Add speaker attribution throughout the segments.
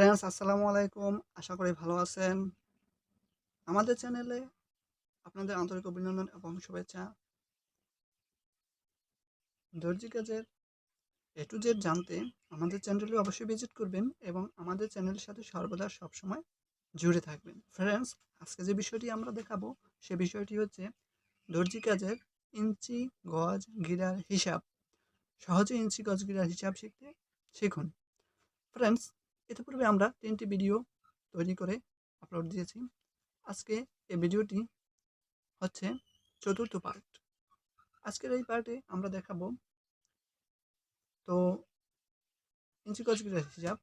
Speaker 1: Friends আসসালামু আলাইকুম। আশা করি ভালো আছেন। আমাদের চ্যানেলে আপনাদের আন্তরিক অভিনন্দন এবং শুভেচ্ছা। দর্জি কাজের এ টু জেড জানতে আমাদের চ্যানেলে অবশ্যই ভিজিট করবেন এবং আমাদের চ্যানেলের সাথে সর্বদা সবসময় জুড়ে থাকবেন। ফ্রেন্ডস, আজকে যে বিষয়টি আমরা দেখাবো সে বিষয়টি হচ্ছে দর্জি কাজের ইঞ্চি, গজ, গিরার হিসাব। সহজে ইঞ্চি, গজ, গিরার হিসাব শিখুন। ফ্রেন্ডস, ইতিপূর্বে আমরা 3টি ভিডিও তৈরি করে আপলোড দিয়েছি। আজকে এই ভিডিওটি হচ্ছে চতুর্থ পার্ট। আজকের এই পার্টে আমরা দেখাবো তো ইঞ্চি গজ গিরার হিসাব।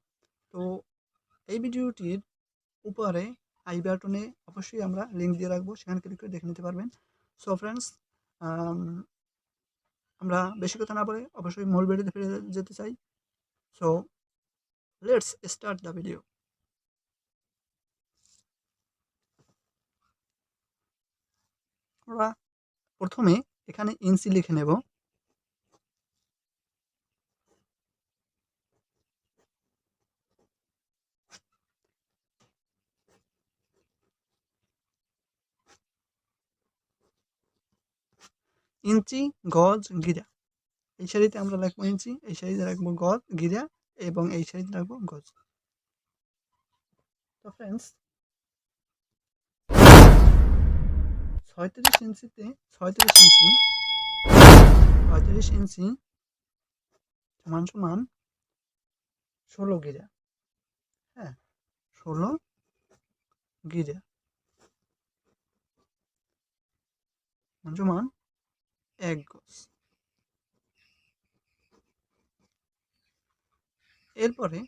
Speaker 1: তো এই ভিডিওটির উপরে আই বাটনে অবশ্যই আমরা লিঙ্ক দিয়ে রাখবো, সেখানে ক্লিক করে দেখে নিতে পারবেন। সো ফ্রেন্ডস, আমরা বেশি কথা না বলে অবশ্যই মূল ভিডিওতে ফিরে যেতে চাই। So let's start the video. আমরা প্রথমে এখানে ইঞ্চি লিখে নেব। ইঞ্চি, গজ, গিরা। এই সারিতে আমরা রাখবো ইঞ্চি, এই সারিতে রাখবো গজ, গিরা এবং এই সারিতে রাখবো গজ। তো ফ্রেন্ডস, 36 ইঞ্চিতে 36 ইঞ্চি সমান সমান 16 গিরা। হ্যাঁ, 16 গিরা সমান সমান 1 গজ। এরপরে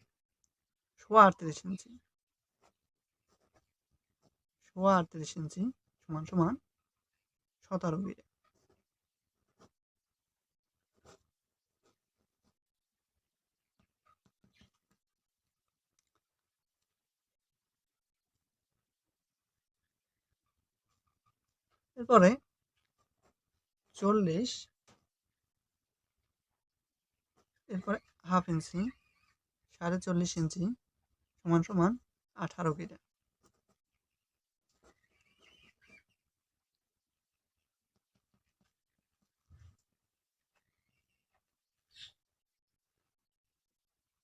Speaker 1: 38 ইঞ্চি, 38 ইঞ্চি সমান সমান 17 গিরা। এরপরে 40, এরপরে হাফ ইঞ্চি, 40.5 ইঞ্চি সমান সমান 18 গিরা।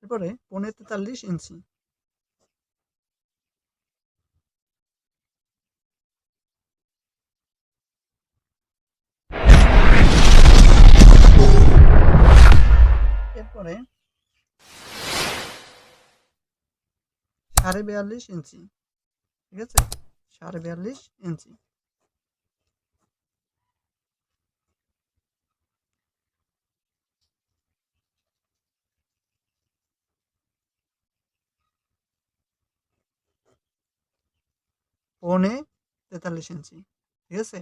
Speaker 1: এরপরে 43 ইঞ্চি, এরপরে 42.5 ইঞ্চি। ঠিক আছে, 42.5 ইঞ্চি। পৌনে 43 ইঞ্চি। ঠিক আছে,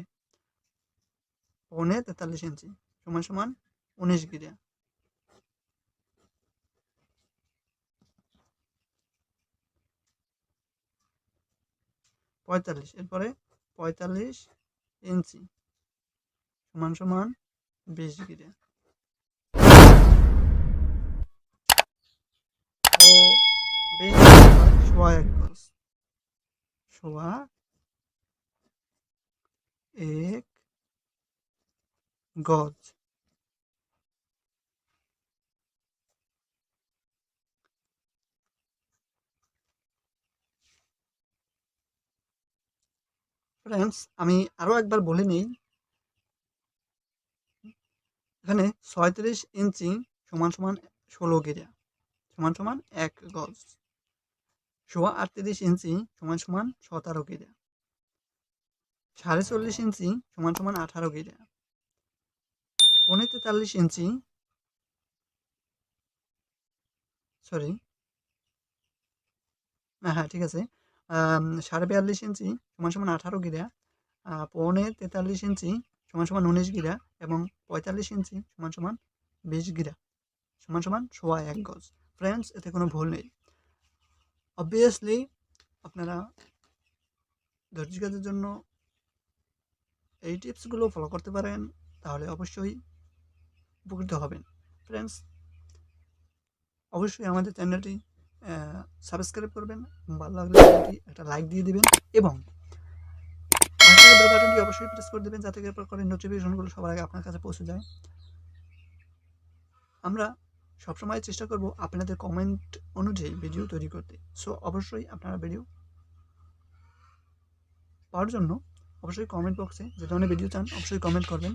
Speaker 1: পৌনে 43 ইঞ্চি সমান সমান 19 গিরা। এরপরে 45 ইঞ্চি সমান সমান 20 গিরা। তো 20 সোয়া 1 গজ, সোয়া 1 গজ। ফ্রেন্ডস, আমি আরও একবার বলে নিই। এখানে 36 ইঞ্চি সমান সমান 16 গিরা সমান সমান 1 গজ। সোয়া 38 ইঞ্চি সমান সমান 17 গিরা। 40.5 ইঞ্চি সমান সমান 18 গিরা। পৌনে 43 ইঞ্চি, সরি, হ্যাঁ ঠিক আছে, 42.5 ইঞ্চি সমান সমান 18 গিরা, পৌনে 43 ইঞ্চি সমান সমান 19 গিরা এবং 45 ইঞ্চি সমান সমান 20 গিরা সমান সমান সোয়া 1 গজ। ফ্রেন্ডস, এতে কোনো ভুল নেই। অবভিয়াসলি আপনারা দর্জি কাজের জন্য এই টিপসগুলো ফলো করতে পারেন, তাহলে অবশ্যই উপকৃত হবেন। ফ্রেন্ডস, অবশ্যই আমাদের চ্যানেলটি সাবস্ক্রাইব করবেন, ভালো লাগলে ভিডিওটি একটা লাইক দিয়ে দিবেন এবং পাশে বেল বাটনটি অবশ্যই প্রেস করে দেবেন যাতে করে নোটিফিকেশনগুলো সবার আগে আপনার কাছে পৌঁছে যায়। আমরা সবসময় চেষ্টা করব আপনাদের কমেন্ট অনুযায়ী ভিডিও তৈরি করতে। সো অবশ্যই আপনারা ভিডিও পাওয়ার জন্য অবশ্যই কমেন্ট বক্সে যে ধরনের ভিডিও চান অবশ্যই কমেন্ট করবেন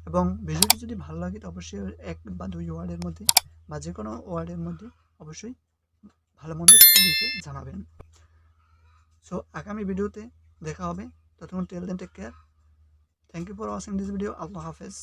Speaker 1: এবং ভিডিওটি যদি ভালো লাগে তো অবশ্যই 1 বা 2 ওয়ার্ডের মধ্যে বা যেকোনো ওয়ার্ডের মধ্যে অবশ্যই ভালো মন্দ লিখে জানাবেন। সো আগামী ভিডিওতে দেখা হবে। ততক্ষণ till then take care. Thank you for watching this video. আল্লাহ হাফেজ।